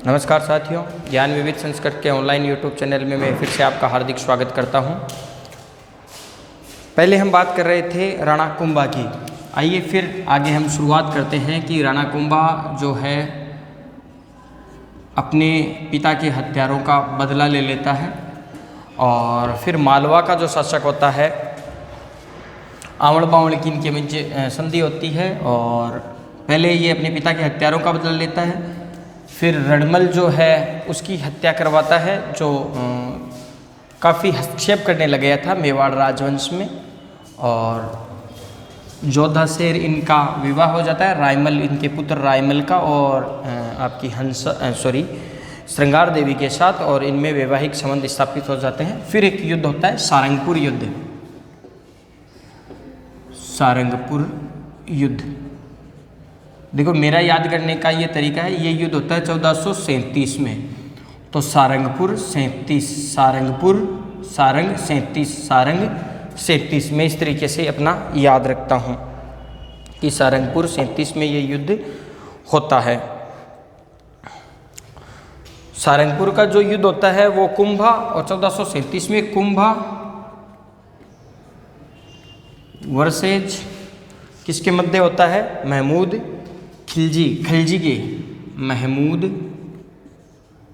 नमस्कार साथियों, ज्ञान विविध संस्कृत के ऑनलाइन यूट्यूब चैनल में मैं फिर से आपका हार्दिक स्वागत करता हूं। पहले हम बात कर रहे थे राणा कुंभा की। आइए फिर आगे हम शुरुआत करते हैं कि राणा कुंभा जो है अपने पिता के हत्यारों का बदला ले लेता है और फिर मालवा का जो शासक होता है आवड़ बावड़ की इनके बीच संधि होती है और पहले ये अपने पिता के हत्यारों का बदला लेता है। फिर रणमल जो है उसकी हत्या करवाता है जो काफ़ी हस्तक्षेप करने लग गया था मेवाड़ राजवंश में, और जोधा से इनका विवाह हो जाता है रायमल, इनके पुत्र रायमल का और आपकी श्रृंगार देवी के साथ, और इनमें वैवाहिक संबंध स्थापित हो जाते हैं। फिर एक युद्ध होता है सारंगपुर युद्ध। सारंगपुर युद्ध देखो, मेरा याद करने का ये तरीका है, ये युद्ध होता है 1437 में। तो सारंगपुर 37, सारंग 37 में इस तरीके से अपना याद रखता हूँ कि सारंगपुर 37 में ये युद्ध होता है। सारंगपुर का जो युद्ध होता है वो कुंभा, और 1437 में कुंभा वर्सेज किसके मध्य होता है? महमूद खिलजी के। महमूद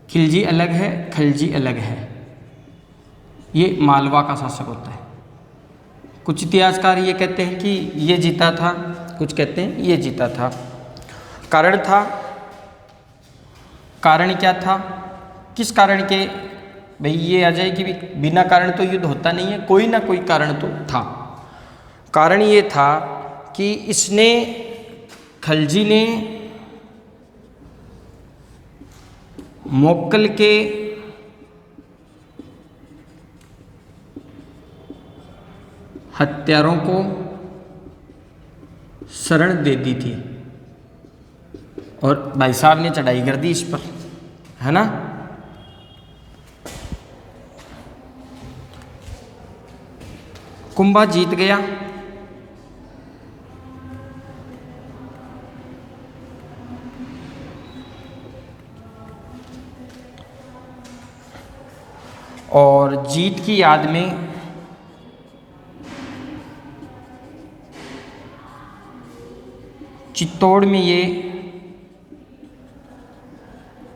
खिलजी अलग है, खिलजी अलग है। ये मालवा का शासक होता है। कुछ इतिहासकार ये कहते हैं कि ये जीता था, कुछ कहते हैं ये जीता था। कारण क्या था? किस कारण के? भाई ये आ जाए कि बिना कारण तो युद्ध होता नहीं है, कोई ना कोई कारण तो था। कारण ये था कि खलजी ने मोक्कल के हत्यारों को शरण दे दी थी और भाई साहब ने चढ़ाई कर दी इस पर, है ना। कुंभा जीत गया और जीत की याद में चित्तौड़ में ये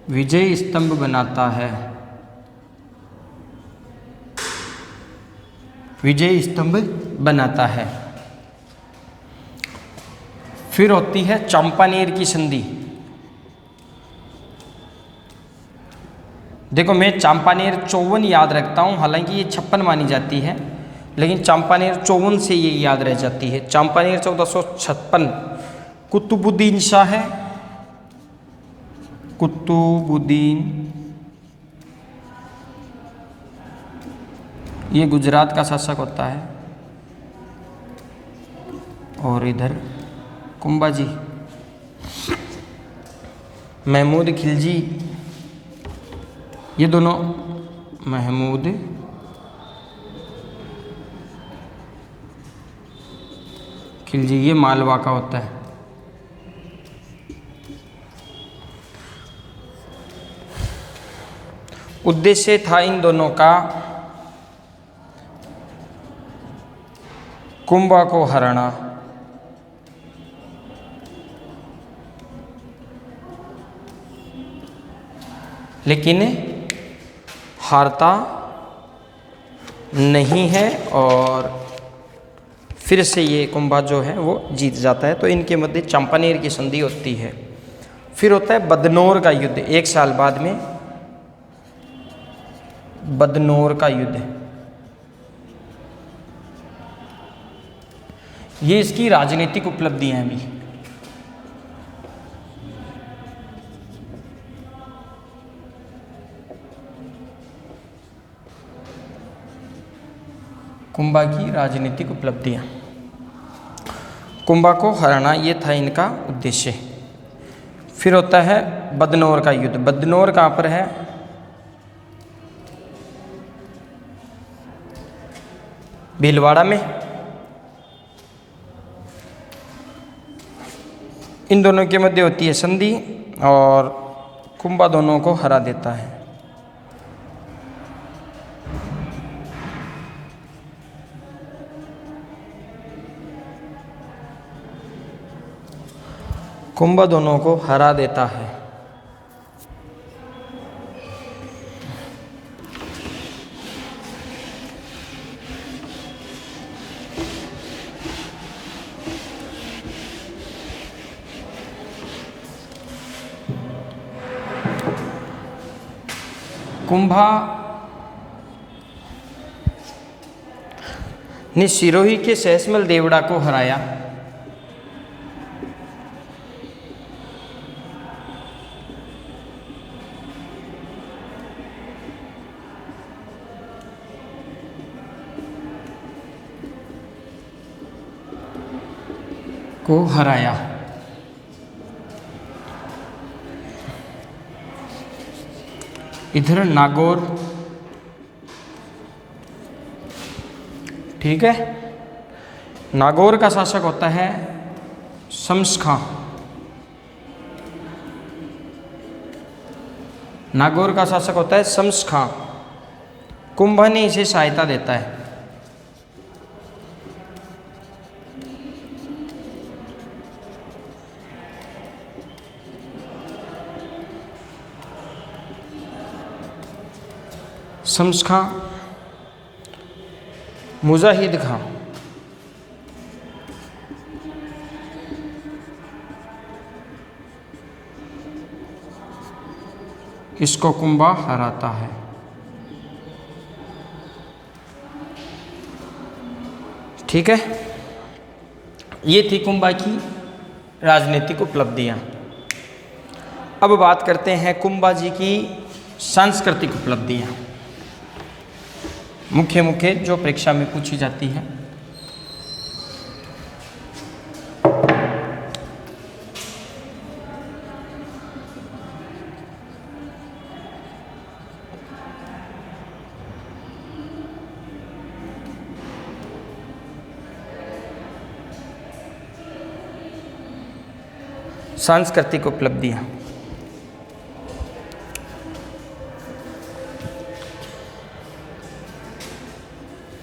विजय स्तंभ बनाता है। विजय स्तंभ बनाता है। फिर होती है चंपानेर की संधि। देखो, मैं चंपानेर 54 याद रखता हूँ, हालांकि ये 56 मानी जाती है, लेकिन चंपानेर 54 से ये याद रह जाती है। चंपानेर 1456 कुतुबुद्दीन शाह है। कुतुबुद्दीन ये गुजरात का शासक होता है, और इधर कुंभाजी महमूद खिलजी, ये दोनों महमूद खिलजी, ये मालवा का होता है। उद्देश्य था इन दोनों का कुंभा को हराना। लेकिन हारता नहीं है और फिर से ये कुंभा जो है वो जीत जाता है। तो इनके मध्य चंपानेर की संधि होती है। फिर होता है बदनौर का युद्ध। 1 साल बाद में बदनौर का युद्ध, ये इसकी राजनीतिक उपलब्धियां भी। कुंभा की राजनीतिक उपलब्धियां, कुंभा को हराना ये था इनका उद्देश्य। फिर होता है बदनौर का युद्ध। बदनौर कहाँ पर है? भीलवाड़ा में। इन दोनों के मध्य होती है संधि और कुंभा दोनों को हरा देता है। कुंभा दोनों को हरा देता है। कुंभा ने सिरोही के सहसमल देवड़ा को हराया। को हराया। इधर नागौर, ठीक है, नागौर का शासक होता है शम्स खां। नागौर का शासक होता है शम्स खां। कुंभा ने इसे सहायता देता है। शम्स खां, मुजाहिद खां, इसको कुंभा हराता है। ठीक है, ये थी कुंभा की राजनीतिक उपलब्धियां। अब बात करते हैं कुंभा जी की सांस्कृतिक उपलब्धियां, मुख्य मुख्य जो परीक्षा में पूछी जाती है। सांस्कृतिक उपलब्धियां,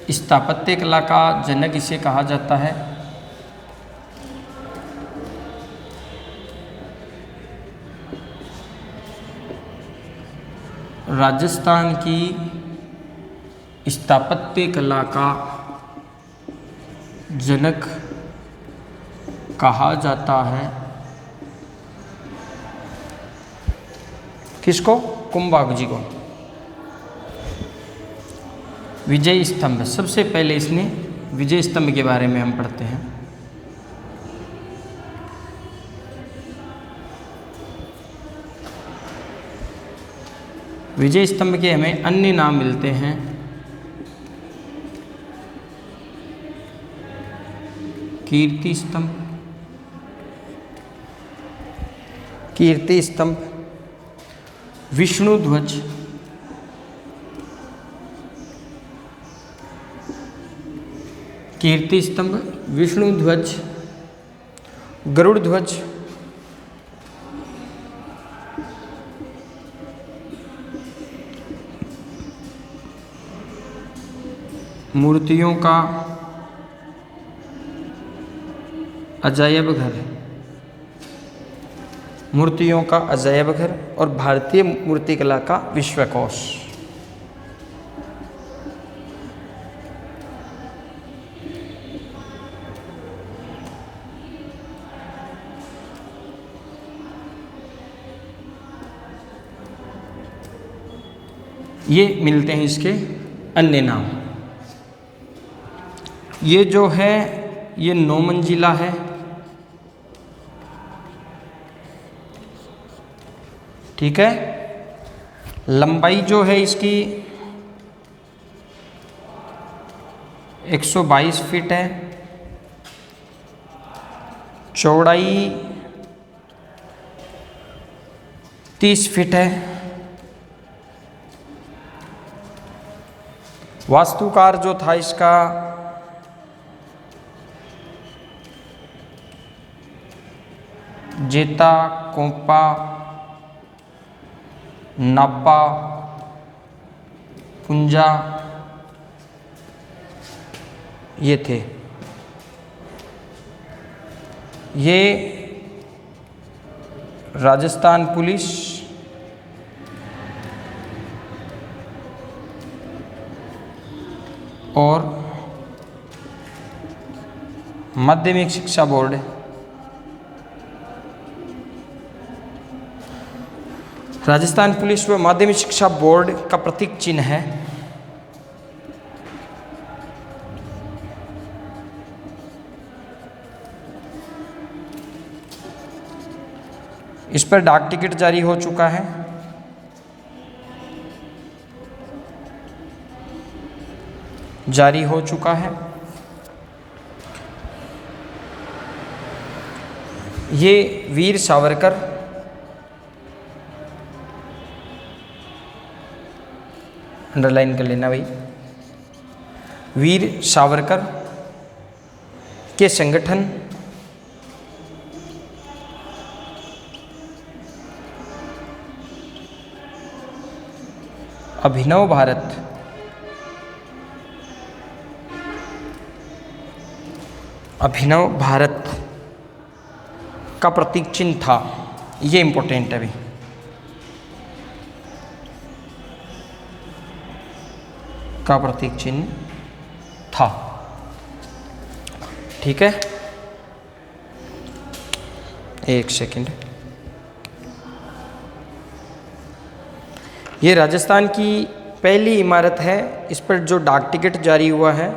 स्थापत्य कला का जनक इसे कहा जाता है। राजस्थान की स्थापत्य कला का जनक कहा जाता है किसको? कुंभा जी को। विजय स्तंभ, सबसे पहले इसने विजय स्तंभ के बारे में हम पढ़ते हैं। विजय स्तंभ के हमें अन्य नाम मिलते हैं। कीर्ति स्तंभ, कीर्ति स्तंभ, विष्णु ध्वज, कीर्ति स्तंभ, विष्णु ध्वज, गरुड़ ध्वज, मूर्तियों का अजायब घर, मूर्तियों का अजायब घर और भारतीय मूर्तिकला का विश्वकोश। ये मिलते हैं इसके अन्य नाम। ये जो है ये 9 मंजिला है। ठीक है, लंबाई जो है इसकी 122 फीट है, चौड़ाई 30 फीट है। वास्तुकार जो था इसका जेता कोप्पा नापा, पुंजा, ये थे। ये राजस्थान पुलिस और माध्यमिक शिक्षा बोर्ड, राजस्थान पुलिस व माध्यमिक शिक्षा बोर्ड का प्रतीक चिन्ह है। इस पर डाक टिकट जारी हो चुका है। जारी हो चुका है। ये वीर सावरकर, अंडरलाइन कर लेना भाई, वीर सावरकर के संगठन अभिनव भारत, अभिनव भारत का प्रतीक चिन्ह था। ये इंपॉर्टेंट है अभी। का प्रतीक चिन्ह था। ठीक है, एक सेकंड। ये राजस्थान की पहली इमारत है, इस पर जो डाक टिकट जारी हुआ है।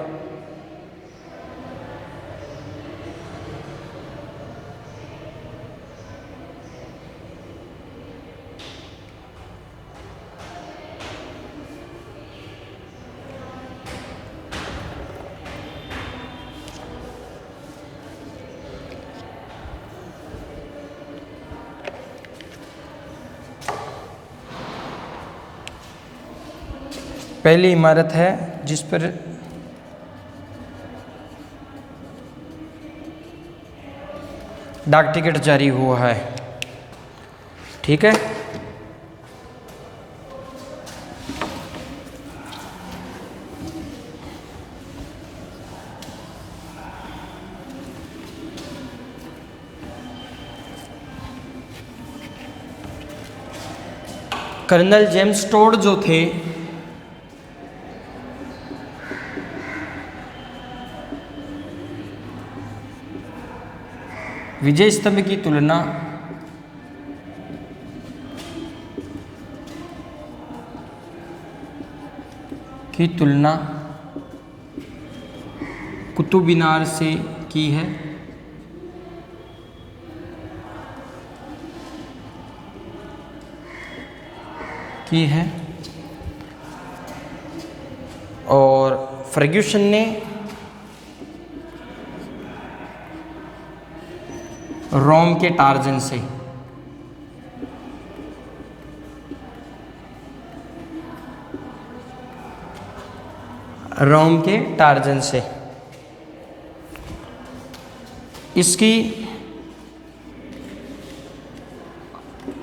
पहली इमारत है जिस पर डाक टिकट जारी हुआ है। ठीक है, कर्नल जेम्स टोड जो थे विजय स्तंभ की तुलना कुतुब मीनार से की है। और फर्ग्यूसन ने रोम के टार्जन से। रोम के टार्जन से इसकी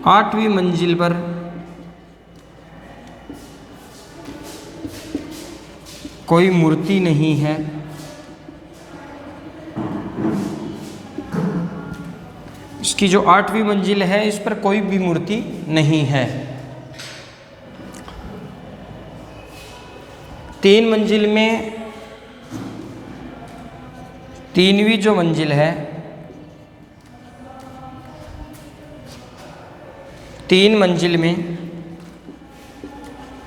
8वीं मंजिल पर कोई मूर्ति नहीं है। इसकी जो 8वीं मंजिल है इस पर कोई भी मूर्ति नहीं है। 3 मंजिल में 3वीं जो मंजिल है, 3 मंजिल में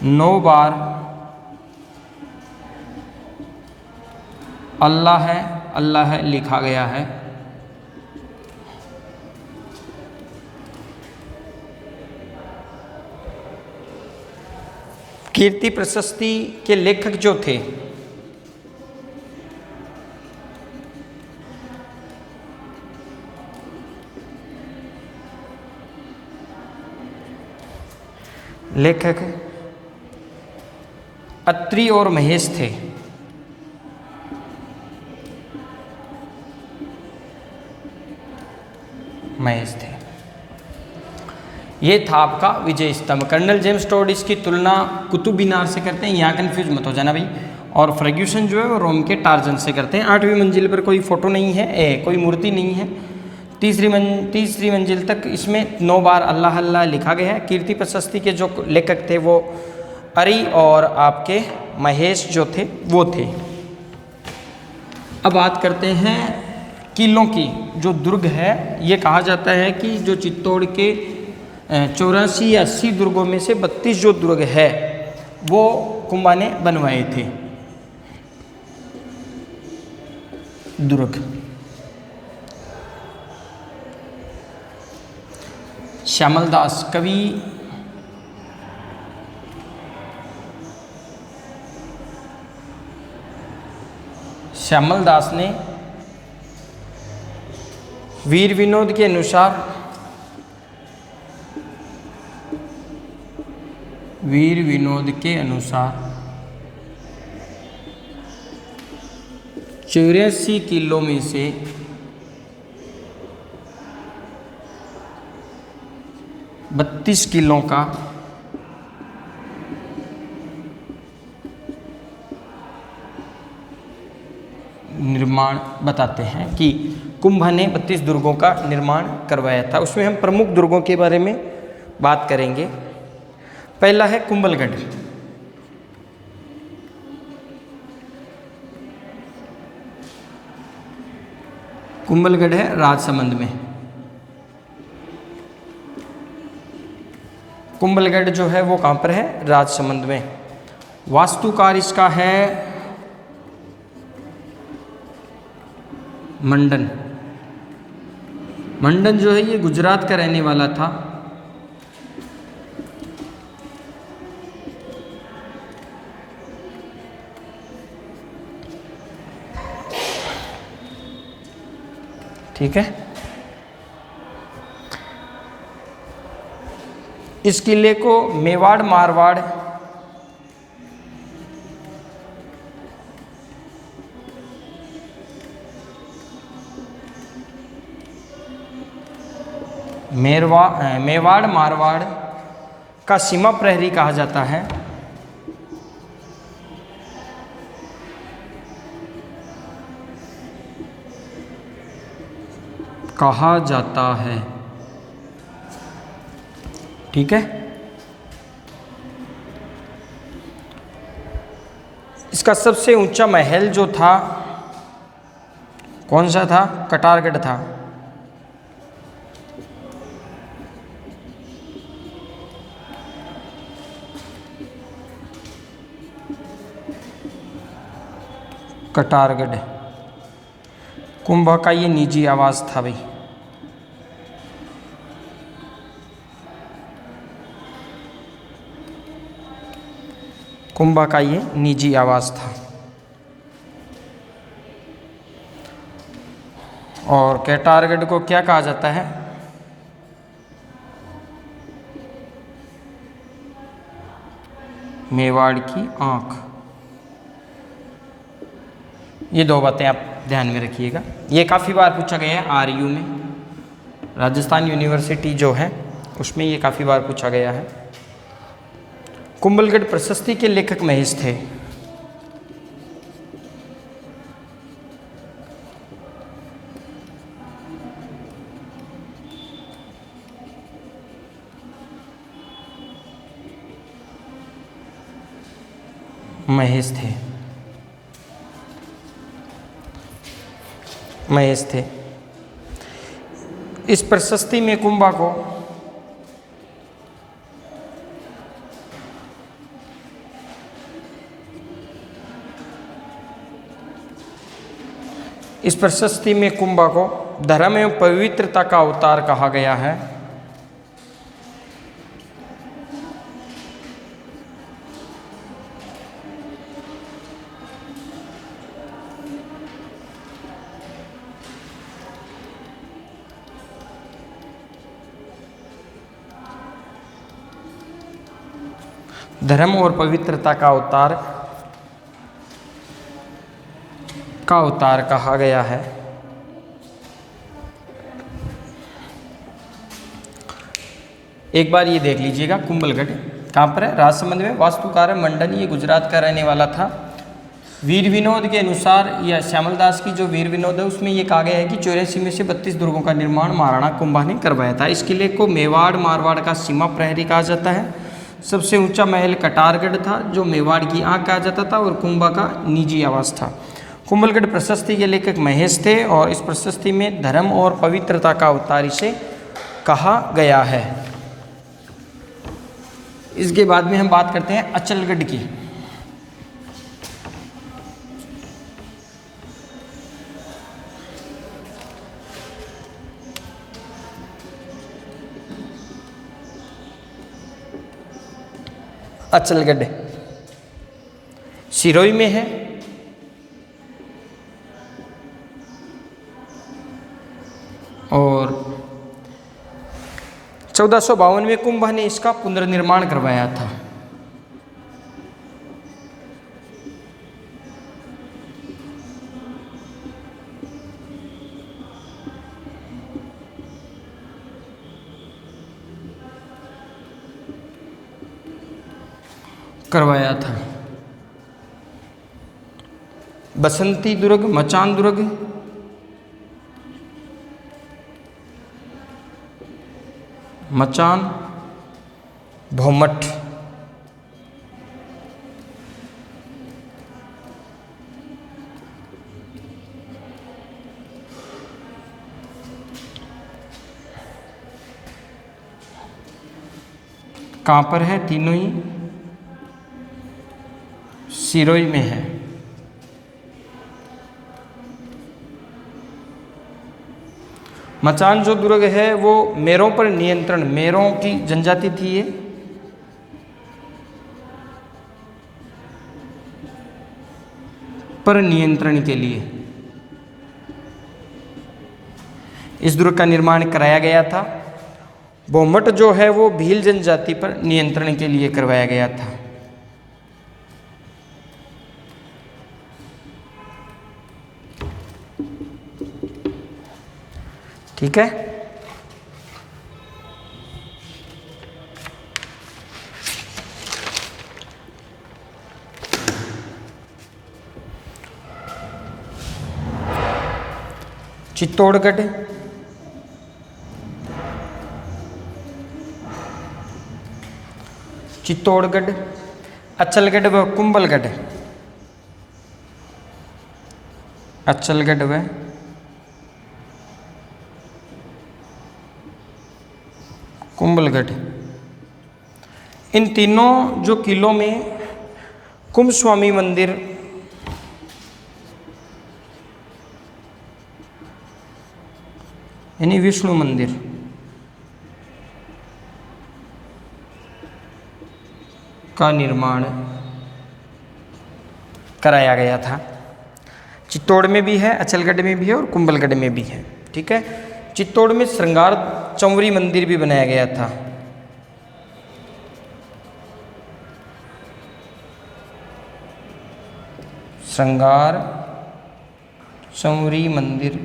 9 बार अल्लाह है लिखा गया है। कीर्ति प्रशस्ति के लेखक जो थे लेखक अत्रि और महेश थे। ये था आपका विजय स्तंभ। कर्नल जेम्स टोड इसकी तुलना कुतुब मीनार से करते हैं, यहाँ कन्फ्यूज मत हो जाना भाई। और फर्ग्यूसन जो है वो रोम के टार्जन से करते हैं। 8वीं मंजिल पर कोई फोटो नहीं है, कोई मूर्ति नहीं है। तीसरी मंजिल तक इसमें 9 बार अल्लाह अल्लाह लिखा गया है। कीर्ति प्रशस्ति के जो लेखक थे वो अरी और आपके महेश जो थे वो थे। अब बात करते हैं किलों की। जो दुर्ग है ये कहा जाता है कि जो चित्तौड़ के 84 या 80 दुर्गों में से 32 जो दुर्ग है वो कुंभा ने बनवाए थे। दुर्ग श्यामल दास कवि श्यामल दास ने वीर विनोद के अनुसार वीर विनोद के अनुसार 84 किलो में से 32 किलो का निर्माण बताते हैं कि कुंभा ने 32 दुर्गों का निर्माण करवाया था। उसमें हम प्रमुख दुर्गों के बारे में बात करेंगे। पहला है कुंभलगढ़। कुंभलगढ़ है राजसमंद में। कुंभलगढ़ जो है वो कहाँ पर है? राजसमंद में। वास्तुकार इसका है मंडन। मंडन जो है ये गुजरात का रहने वाला था। ठीक है। इस किले को मेवाड़ मारवाड़ मेवाड़ मारवाड़ का सीमा प्रहरी कहा जाता है। ठीक है। इसका सबसे ऊंचा महल जो था कौन सा था? कटारगढ़ था। कटारगढ़ कुंभा का ये निजी आवास था भाई। कुंभा का ये निजी आवास था। और कटारगढ़ को क्या कहा जाता है? मेवाड़ की आंख। ये 2 बातें आप ध्यान में रखिएगा। ये काफ़ी बार पूछा गया है आरयू में। राजस्थान यूनिवर्सिटी जो है उसमें ये काफ़ी बार पूछा गया है। कुंभलगढ़ प्रशस्ति के लेखक महेश थे। महेश थे। इस प्रशस्ति में कुंभा को धर्म एवं पवित्रता का अवतार कहा गया है। धर्म और पवित्रता का अवतार कहा गया है। एक बार ये देख लीजिएगा, कुंभलगढ़ कहाँ पर है? राजसमंद में। वास्तुकार है मंडन, ये गुजरात का रहने वाला था। वीर विनोद के अनुसार, या श्यामल दास की जो वीर विनोद है उसमें ये कहा गया है कि 84 में से 32 दुर्गों का निर्माण महाराणा कुंभा ने करवाया था। इस किले को मेवाड़ मारवाड़ का सीमा प्रहरी कहा जाता है। सबसे ऊंचा महल कटारगढ़ था जो मेवाड़ की आंख कहा जाता था और कुंभा का निजी आवास था। कुंभलगढ़ प्रशस्ति के लेखक महेश थे और इस प्रशस्ति में धर्म और पवित्रता का अवतार इसे कहा गया है। इसके बाद में हम बात करते हैं अचलगढ़ की। अचलगढ़ सिरोही में है और 1452 में कुंभा ने इसका पुनर्निर्माण करवाया था। बसंती दुर्ग, मचान दुर्ग, मचान, भौमठ, कहाँ पर है? तीनों ही सिरोही में है। मचान जो दुर्ग है वो मेरों पर नियंत्रण, मेरों की जनजाति थी ये, पर नियंत्रण के लिए इस दुर्ग का निर्माण कराया गया था। भौमठ जो है वो भील जनजाति पर नियंत्रण के लिए करवाया गया था। ठीक है। चित्तौड़गढ़, चित्तौड़गढ़, अचलगढ़ व कुंभलगढ़, अचलगढ़ व कुंभलगढ़, इन तीनों जो किलों में कुंभ स्वामी मंदिर यानी विष्णु मंदिर का निर्माण कराया गया था। चित्तौड़ में भी है, अचलगढ़ में भी है और कुंभलगढ़ में भी है। ठीक है। चित्तौड़ में श्रृंगार चंवरी मंदिर भी बनाया गया था। श्रृंगार चंवरी मंदिर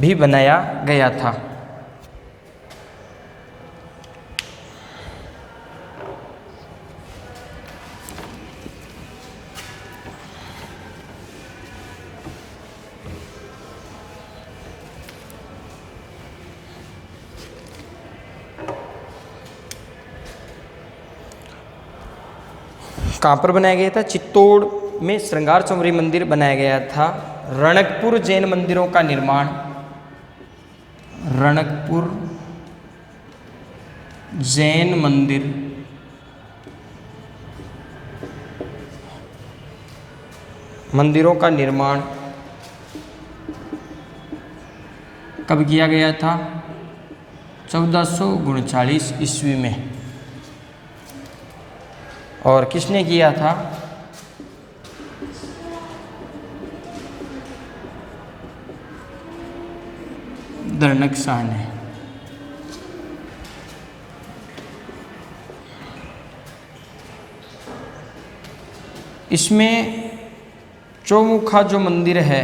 भी बनाया गया था। कहाँ पर बनाया गया था? चित्तौड़ में श्रृंगार चंवरी मंदिर बनाया गया था। रणकपुर जैन मंदिरों का निर्माण, रणकपुर जैन मंदिर मंदिरों का निर्माण कब किया गया था? 1439 ईस्वी में। और किसने किया था? दर्नक शाह ने। इसमें चौमुखा जो मंदिर है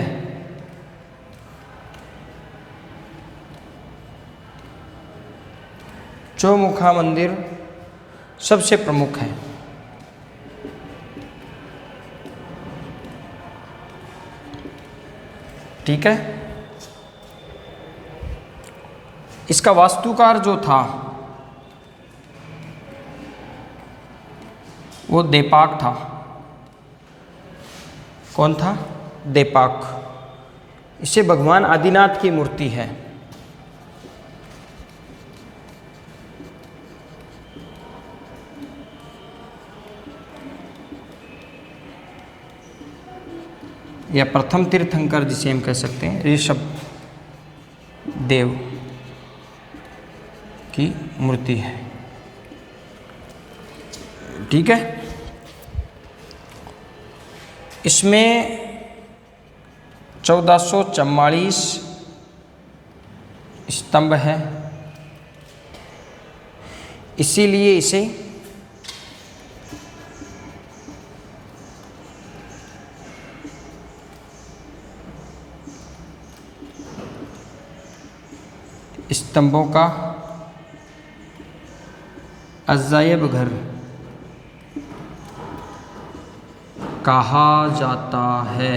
चौमुखा मंदिर सबसे प्रमुख है। ठीक है। इसका वास्तुकार जो था वो देपाक था। कौन था? देपाक। इसे भगवान आदिनाथ की मूर्ति है। या प्रथम तीर्थंकर जिसे हम कह सकते हैं, ऋषभ देव की मूर्ति है। ठीक है। इसमें 1444 स्तंभ है, इसीलिए इसे स्तंभों का अजायब घर कहा जाता है।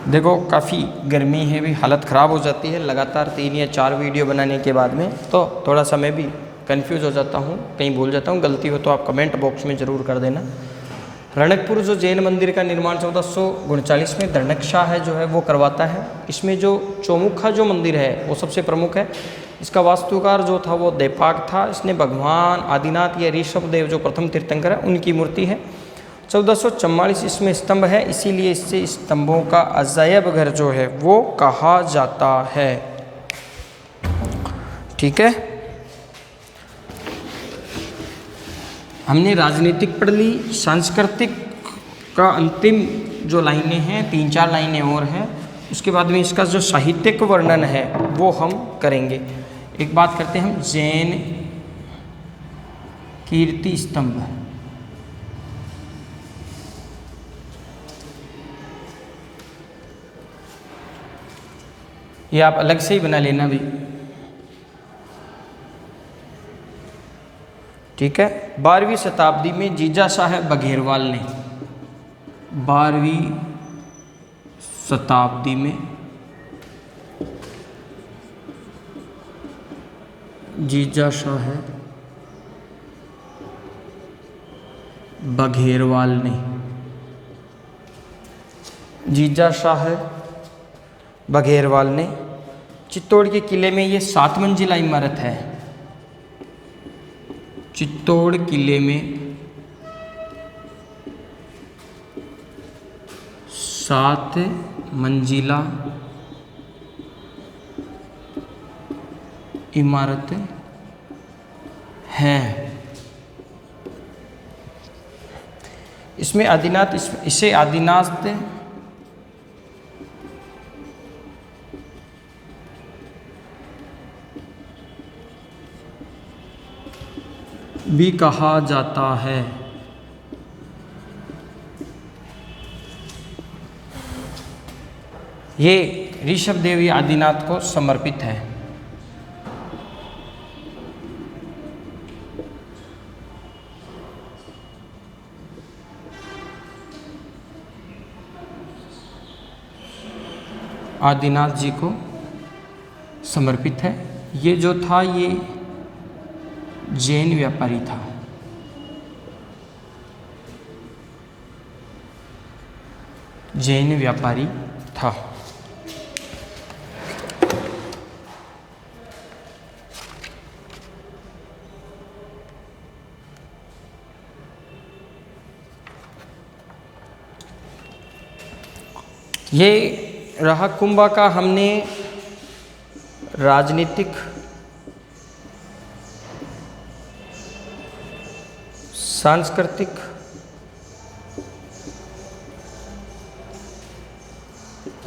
देखो काफ़ी गर्मी है, भी हालत ख़राब हो जाती है लगातार 3 या 4 वीडियो बनाने के बाद में, तो थोड़ा सा मैं भी कंफ्यूज हो जाता हूँ, कहीं भूल जाता हूँ। गलती हो तो आप कमेंट बॉक्स में ज़रूर कर देना। रणकपुर जो जैन मंदिर का निर्माण 1439 में धरणक शाह है जो है वो करवाता है। इसमें जो चौमुखा जो मंदिर है वो सबसे प्रमुख है। इसका वास्तुकार जो था वो देपाक था। इसने भगवान आदिनाथ या ऋषभ देव जो प्रथम तीर्थंकर है उनकी मूर्ति है। 1444 इसमें स्तंभ है, इसीलिए इससे स्तंभों का अजायब घर जो है वो कहा जाता है। ठीक है। हमने राजनीतिक पढ़ ली। सांस्कृतिक का अंतिम जो लाइनें हैं, 3-4 लाइनें और हैं, उसके बाद में इसका जो साहित्यिक वर्णन है वो हम करेंगे। एक बात करते हैं हम, जैन कीर्ति स्तंभ। ये आप अलग से ही बना लेना भी। ठीक है। 12वीं शताब्दी में जीजा साहब बघेरवाल ने, 12वीं शताब्दी में जीजा साहब बघेरवाल ने, जीजा साहब बघेरवाल ने चित्तौड़ के किले में, ये 7 मंजिला इमारत है। चित्तौड़ किले में 7 मंजिला इमारत है। इसमें आदिनाथ, इसे आदिनाथ भी कहा जाता है। ये ऋषभ देव आदिनाथ को समर्पित है। आदिनाथ जी को समर्पित है। ये जो था ये जैन व्यापारी था। जैन व्यापारी था। ये रहा कुंभा का हमने राजनीतिक, सांस्कृतिक,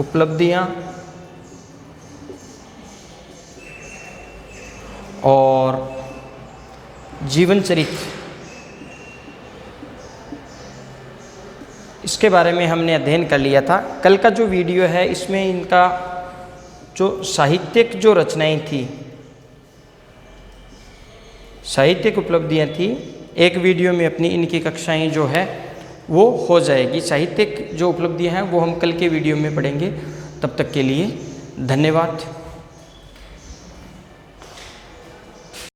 उपलब्धियां और जीवन चरित्र उसके बारे में हमने अध्ययन कर लिया था। कल का जो वीडियो है इसमें इनका जो साहित्यिक जो रचनाएं थी, साहित्यिक उपलब्धियां थी, एक वीडियो में अपनी इनकी कक्षाएं जो है वो हो जाएगी। साहित्यिक जो उपलब्धियां हैं वो हम कल के वीडियो में पढ़ेंगे। तब तक के लिए धन्यवाद।